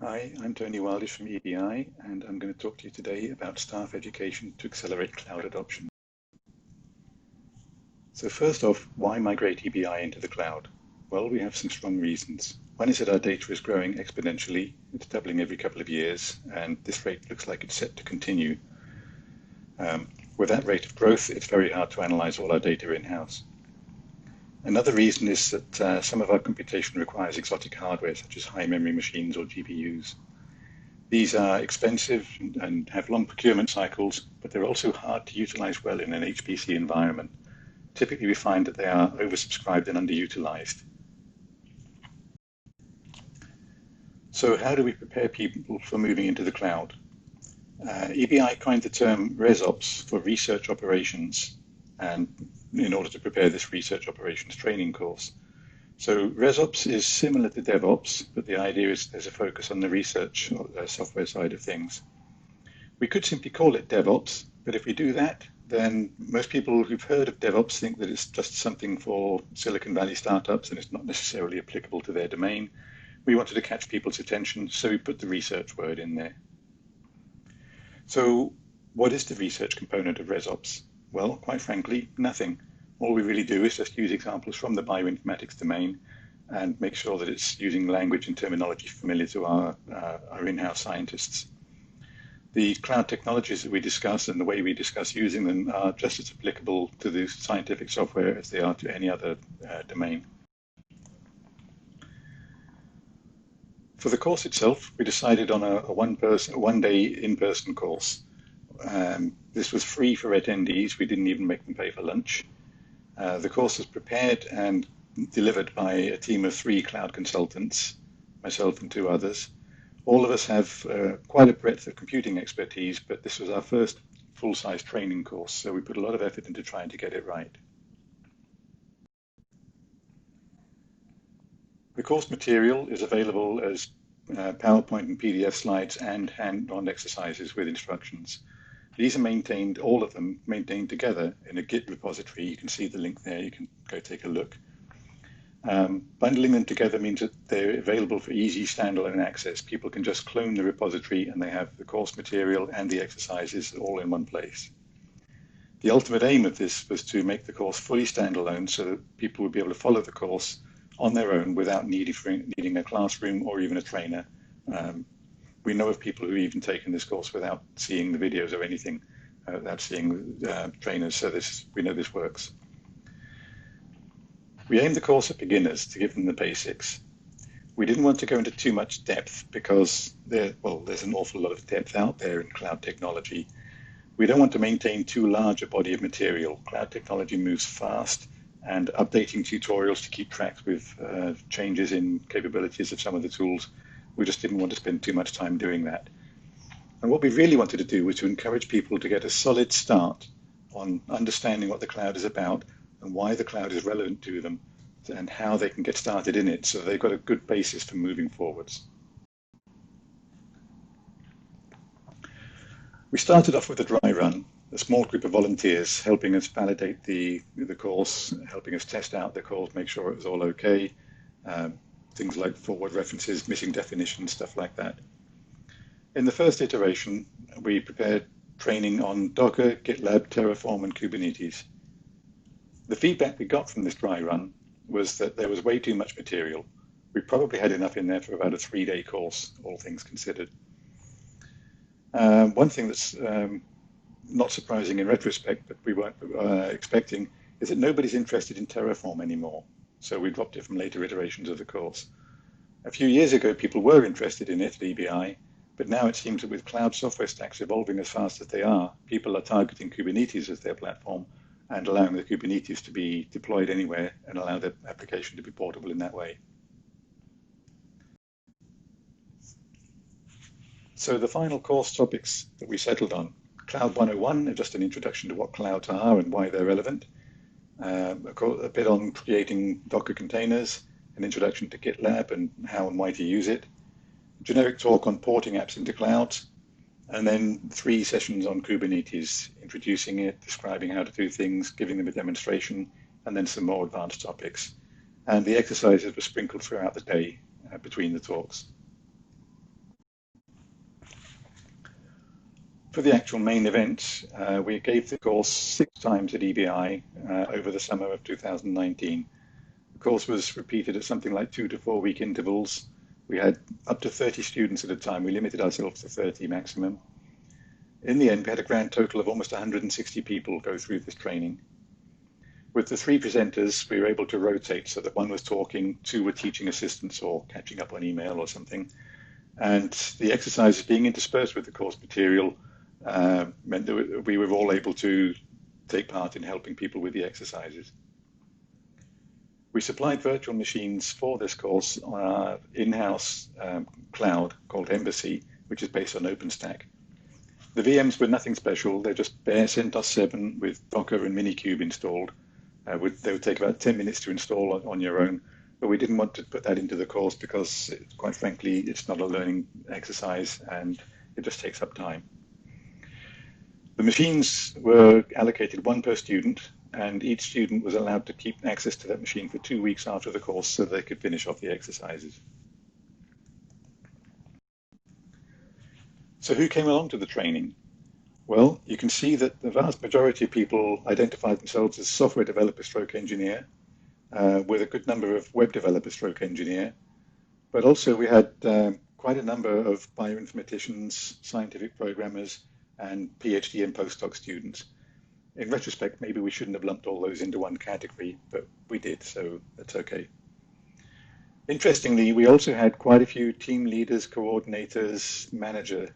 Hi, I'm Tony Wildish from EBI, and I'm going to talk to you today about staff education to accelerate cloud adoption. So first off, why migrate EBI into the cloud? Well, we have some strong reasons. One is that our data is growing exponentially. It's doubling every couple of years, and this rate looks like it's set to continue. With that rate of growth, it's very hard to analyze all our data in-house. Another reason is that some of our computation requires exotic hardware, such as high memory machines or GPUs. These are expensive and have long procurement cycles, but they're also hard to utilize well in an HPC environment. Typically, we find that they are oversubscribed and underutilized. So how do we prepare people for moving into the cloud? EBI coined the term resops for research operations, and in order to prepare this research operations training course. So resops is similar to DevOps, but the idea is there's a focus on the research or the software side of things. We could simply call it DevOps, but if we do that, then most people who've heard of DevOps think that it's just something for Silicon Valley startups and it's not necessarily applicable to their domain. We wanted to catch people's attention, so we put the research word in there. So what is the research component of resops? Well, quite frankly, nothing. All we really do is just use examples from the bioinformatics domain and make sure that it's using language and terminology familiar to our in-house scientists. The cloud technologies that we discuss and the way we discuss using them are just as applicable to the scientific software as they are to any other domain. For the course itself, we decided on a one-day in-person course. This was free for attendees. We didn't even make them pay for lunch. The course was prepared and delivered by a team of 3 cloud consultants, myself and 2 others. All of us have quite a breadth of computing expertise, but this was our first full-size training course, so we put a lot of effort into trying to get it right. The course material is available as PowerPoint and PDF slides and hand-on exercises with instructions. These are maintained, all of them, maintained together in a Git repository. You can see the link there. You can go take a look. Bundling them together means that they're available for easy standalone access. People can just clone the repository and they have the course material and the exercises all in one place. The ultimate aim of this was to make the course fully standalone so that people would be able to follow the course on their own without needing a classroom or even a trainer. We know of people who've even taken this course without seeing the videos or anything, without seeing trainers, so we know this works. We aimed the course at beginners to give them the basics. We didn't want to go into too much depth because there's an awful lot of depth out there in cloud technology. We don't want to maintain too large a body of material. Cloud technology moves fast, and updating tutorials to keep track with changes in capabilities of some of the tools, we just didn't want to spend too much time doing that. And what we really wanted to do was to encourage people to get a solid start on understanding what the cloud is about and why the cloud is relevant to them and how they can get started in it so they've got a good basis for moving forwards. We started off with a dry run, a small group of volunteers helping us validate the course, helping us test out the course, make sure it was all okay. Things like forward references, missing definitions, stuff like that. In the first iteration, we prepared training on Docker, GitLab, Terraform, and Kubernetes. The feedback we got from this dry run was that there was way too much material. We probably had enough in there for about a 3-day course, all things considered. One thing that's not surprising in retrospect, but we weren't expecting, is that nobody's interested in Terraform anymore. So we dropped it from later iterations of the course. A few years ago, people were interested in it at EBI, but now it seems that with cloud software stacks evolving as fast as they are, people are targeting Kubernetes as their platform and allowing the Kubernetes to be deployed anywhere and allow the application to be portable in that way. So the final course topics that we settled on: Cloud 101, just an introduction to what clouds are and why they're relevant. A bit on creating Docker containers, an introduction to GitLab and how and why to use it, generic talk on porting apps into clouds, and then 3 sessions on Kubernetes, introducing it, describing how to do things, giving them a demonstration, and then some more advanced topics. And the exercises were sprinkled throughout the day between the talks. For the actual main event, we gave the course 6 times at EBI over the summer of 2019. The course was repeated at something like 2 to 4 week intervals. We had up to 30 students at a time. We limited ourselves to 30 maximum. In the end, we had a grand total of almost 160 people go through this training. With the 3 presenters, we were able to rotate so that one was talking, 2 were teaching assistants or catching up on email or something. And the exercises being interspersed with the course material meant that we were all able to take part in helping people with the exercises. We supplied virtual machines for this course on our in-house cloud called Embassy, which is based on OpenStack. The VMs were nothing special. They're just bare CentOS 7 with Docker and Minikube installed. They would take about 10 minutes to install on your own, but we didn't want to put that into the course because, quite frankly, it's not a learning exercise and it just takes up time. The machines were allocated 1 per student, and each student was allowed to keep access to that machine for 2 weeks after the course so they could finish off the exercises. So who came along to the training? Well, you can see that the vast majority of people identified themselves as software developer stroke engineer, with a good number of web developer stroke engineer, but also we had quite a number of bioinformaticians, scientific programmers, and PhD and postdoc students. In retrospect, maybe we shouldn't have lumped all those into one category, but we did, so that's okay. Interestingly, we also had quite a few team leaders, coordinators, manager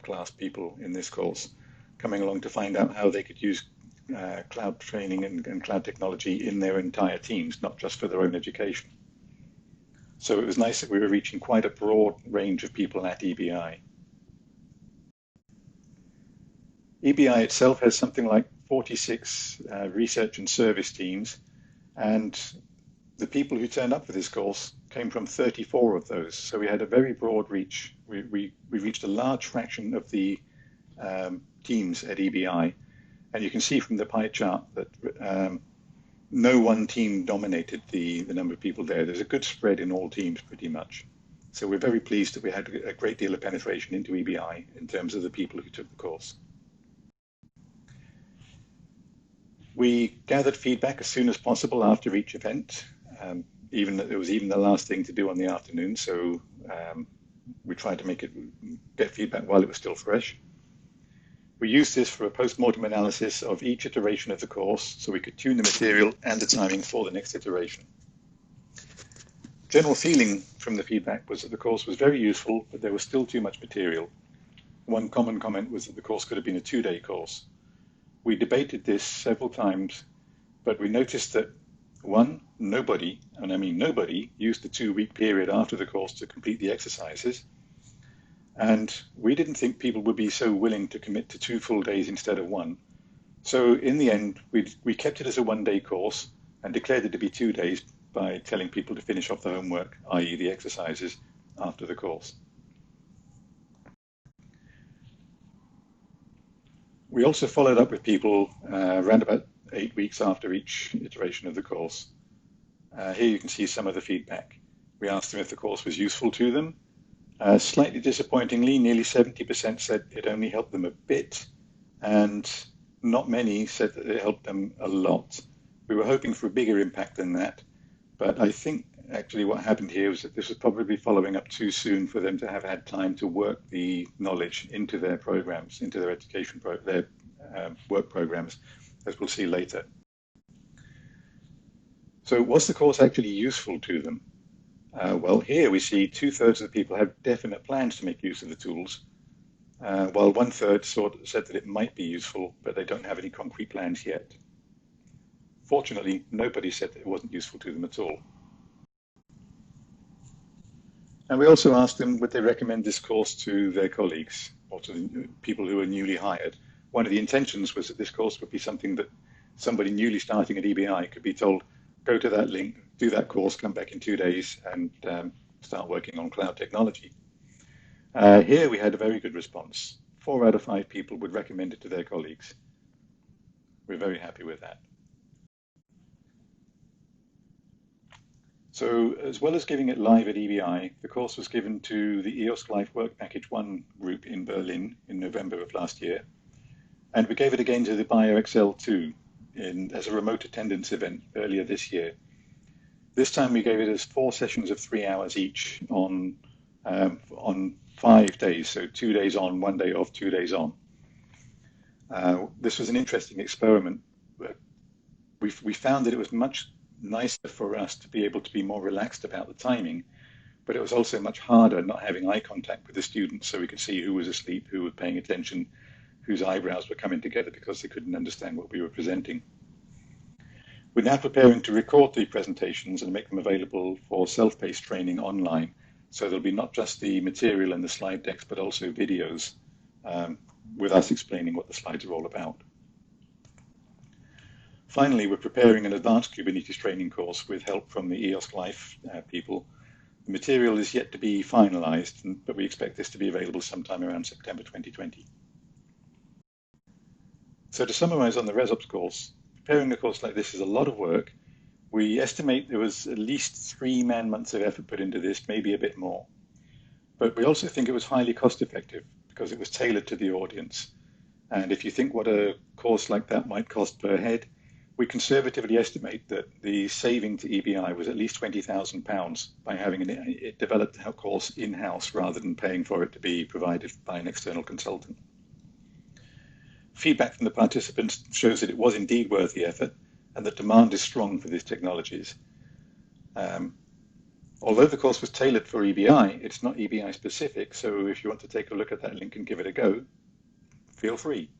class people in this course coming along to find out how they could use cloud training and cloud technology in their entire teams, not just for their own education. So it was nice that we were reaching quite a broad range of people at EBI. EBI itself has something like 46 research and service teams, and the people who turned up for this course came from 34 of those. So we had a very broad reach. We reached a large fraction of the teams at EBI, and you can see from the pie chart that no one team dominated the number of people there. There's a good spread in all teams pretty much. So we're very pleased that we had a great deal of penetration into EBI in terms of the people who took the course. We gathered feedback as soon as possible after each event. It was even the last thing to do on the afternoon, so we tried to get feedback while it was still fresh. We used this for a post-mortem analysis of each iteration of the course so we could tune the material and the timing for the next iteration. General feeling from the feedback was that the course was very useful, but there was still too much material. One common comment was that the course could have been a 2-day course. We debated this several times, but we noticed that, one, nobody, and I mean nobody, used the 2-week period after the course to complete the exercises. And we didn't think people would be so willing to commit to 2 full days instead of 1. So in the end, we kept it as a 1-day course and declared it to be 2 days by telling people to finish off the homework, i.e. the exercises, after the course. We also followed up with people around about 8 weeks after each iteration of the course. Here you can see some of the feedback. We asked them if the course was useful to them. Slightly disappointingly, nearly 70% said it only helped them a bit, and not many said that it helped them a lot. We were hoping for a bigger impact than that, but I think actually what happened here was that this was probably following up too soon for them to have had time to work the knowledge into their programs, into their education, their work programs, as we'll see later. So was the course actually useful to them? Well, here we see 2/3 of the people have definite plans to make use of the tools, while 1/3 said that it might be useful, but they don't have any concrete plans yet. Fortunately, nobody said that it wasn't useful to them at all. And we also asked them, would they recommend this course to their colleagues or to the people who are newly hired? One of the intentions was that this course would be something that somebody newly starting at EBI could be told, go to that link, do that course, come back in 2 days and start working on cloud technology. Here we had a very good response. 4 out of 5 people would recommend it to their colleagues. We're very happy with that. So as well as giving it live at EBI, the course was given to the EOSC Life Work Package 1 group in Berlin in November of last year. And we gave it again to the BioXL 2 as a remote attendance event earlier this year. This time we gave it as 4 sessions of 3 hours each on 5 days, so 2 days on, 1 day off, 2 days on. This was an interesting experiment. We found that it was much nicer for us to be able to be more relaxed about the timing, but it was also much harder not having eye contact with the students so we could see who was asleep, who was paying attention, whose eyebrows were coming together because they couldn't understand what we were presenting. We're now preparing to record the presentations and make them available for self-paced training online. So there'll be not just the material and the slide decks, but also videos with us explaining what the slides are all about. Finally, we're preparing an advanced Kubernetes training course with help from the EOSC Life people. The material is yet to be finalized, but we expect this to be available sometime around September 2020. So to summarize on the resops course, preparing a course like this is a lot of work. We estimate there was at least 3 man-months of effort put into this, maybe a bit more. But we also think it was highly cost-effective because it was tailored to the audience. And if you think what a course like that might cost per head, we conservatively estimate that the saving to EBI was at least £20,000 by having it developed a course in-house rather than paying for it to be provided by an external consultant. Feedback from the participants shows that it was indeed worth the effort and that demand is strong for these technologies. Although the course was tailored for EBI, it's not EBI specific, so if you want to take a look at that link and give it a go, feel free.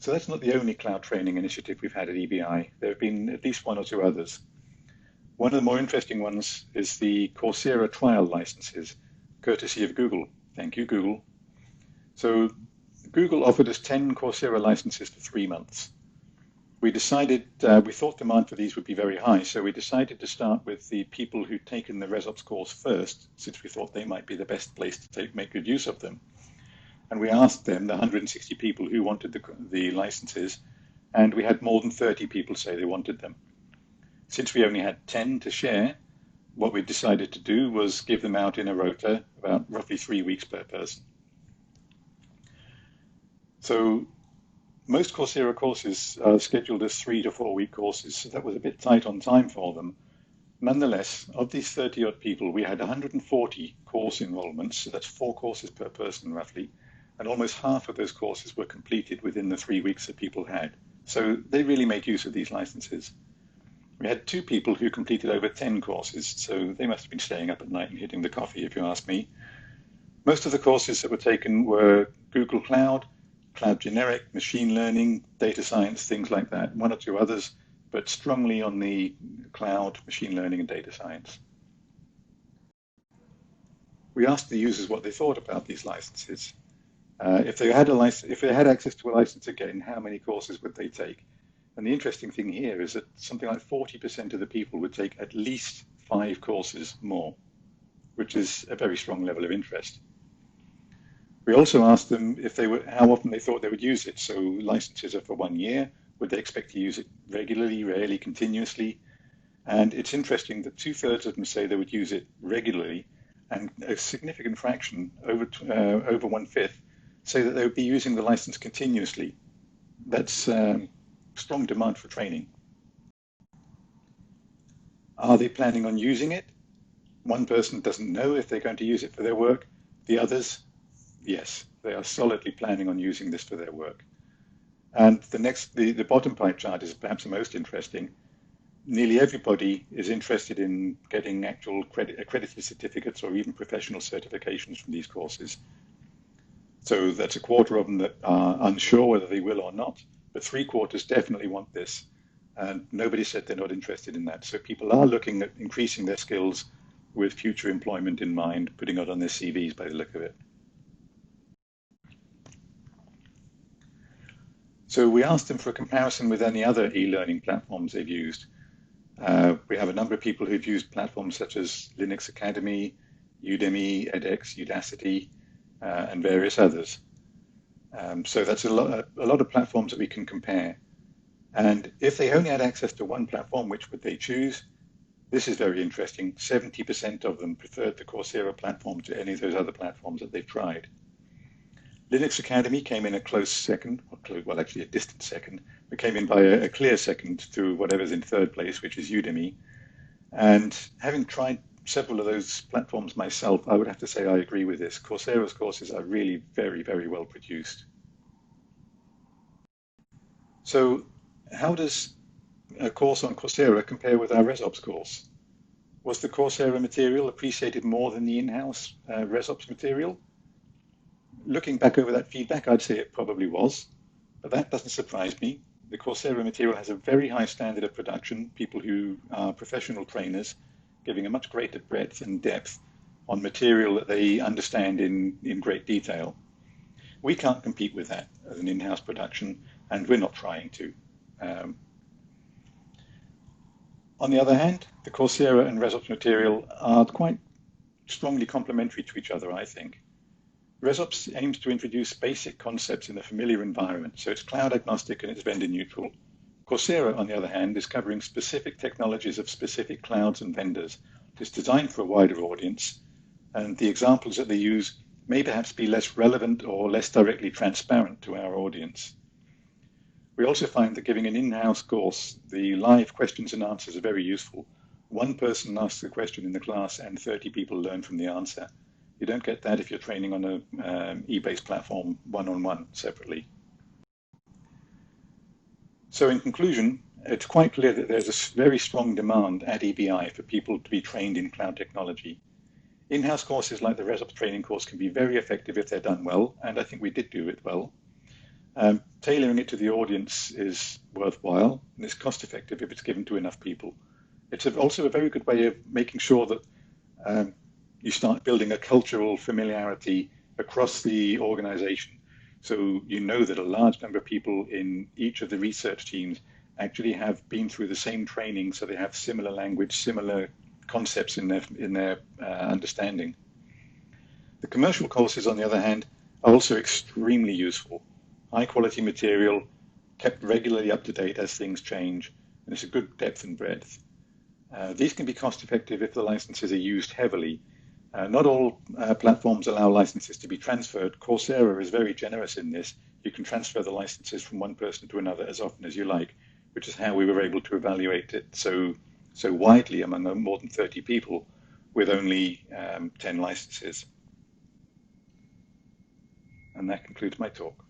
So that's not the only cloud training initiative we've had at EBI. There have been at least 1 or 2 others. One of the more interesting ones is the Coursera trial licenses, courtesy of Google. Thank you, Google. So Google offered us 10 Coursera licenses for 3 months. We decided, we thought demand for these would be very high, so we decided to start with the people who'd taken the resops course first, since we thought they might be the best place to make good use of them. And we asked them, the 160 people who wanted the licenses, and we had more than 30 people say they wanted them. Since we only had 10 to share, what we decided to do was give them out in a rota, about roughly 3 weeks per person. So most Coursera courses are scheduled as 3 to 4 week courses, so that was a bit tight on time for them. Nonetheless, of these 30-odd people, we had 140 course enrollments, so that's 4 courses per person roughly, and almost half of those courses were completed within the 3 weeks that people had. So they really made use of these licenses. We had 2 people who completed over 10 courses, so they must have been staying up at night and hitting the coffee, if you ask me. Most of the courses that were taken were Google Cloud, Cloud Generic, machine learning, data science, things like that. 1 or 2 others, but strongly on the cloud, machine learning, and data science. We asked the users what they thought about these licenses. If they had access to a license again, how many courses would they take? And the interesting thing here is that something like 40% of the people would take at least 5 courses more, which is a very strong level of interest. We also asked them how often they thought they would use it. So licenses are for 1 year. Would they expect to use it regularly, rarely, continuously? And it's interesting that 2/3 of them say they would use it regularly, and a significant fraction, over 1/5, say that they would be using the license continuously. That's strong demand for training. Are they planning on using it? One person doesn't know if they're going to use it for their work. The others, yes, they are solidly planning on using this for their work. And the bottom pie chart is perhaps the most interesting. Nearly everybody is interested in getting actual accredited certificates or even professional certifications from these courses. So that's 1/4 of them that are unsure whether they will or not, but 3/4 definitely want this. And nobody said they're not interested in that. So people are looking at increasing their skills with future employment in mind, putting it on their CVs by the look of it. So we asked them for a comparison with any other e-learning platforms they've used. We have a number of people who've used platforms such as Linux Academy, Udemy, edX, Udacity, and various others. So that's a lot of platforms that we can compare. And if they only had access to one platform, which would they choose? This is very interesting. 70% of them preferred the Coursera platform to any of those other platforms that they've tried. Linux Academy came in a close second, well, actually a distant second, but came in by a clear second to whatever's in third place, which is Udemy. And having tried several of those platforms myself, I would have to say I agree with this. Coursera's courses are really very, very well produced. So how does a course on Coursera compare with our resops course? Was the Coursera material appreciated more than the in-house resops material? Looking back over that feedback, I'd say it probably was, but that doesn't surprise me. The Coursera material has a very high standard of production, people who are professional trainers giving a much greater breadth and depth on material that they understand in great detail. We can't compete with that as an in-house production, and we're not trying to. On the other hand, the Coursera and resops material are quite strongly complementary to each other, I think. resops aims to introduce basic concepts in a familiar environment, so it's cloud agnostic and it's vendor neutral. Coursera, on the other hand, is covering specific technologies of specific clouds and vendors. It's designed for a wider audience, and the examples that they use may perhaps be less relevant or less directly transparent to our audience. We also find that giving an in-house course, the live questions and answers are very useful. One person asks a question in the class and 30 people learn from the answer. You don't get that if you're training on an e-based platform one-on-one separately. So in conclusion, it's quite clear that there's a very strong demand at EBI for people to be trained in cloud technology. In-house courses like the resops training course can be very effective if they're done well, and I think we did do it well. Tailoring it to the audience is worthwhile, and it's cost effective if it's given to enough people. It's also a very good way of making sure that you start building a cultural familiarity across the organization. So you know that a large number of people in each of the research teams actually have been through the same training, so they have similar language, similar concepts in their understanding. The commercial courses, on the other hand, are also extremely useful. High quality material, kept regularly up to date as things change, and it's a good depth and breadth. These can be cost effective if the licenses are used heavily. Not all platforms allow licenses to be transferred. Coursera is very generous in this. You can transfer the licenses from one person to another as often as you like, which is how we were able to evaluate it so widely among more than 30 people with only 10 licenses. And that concludes my talk.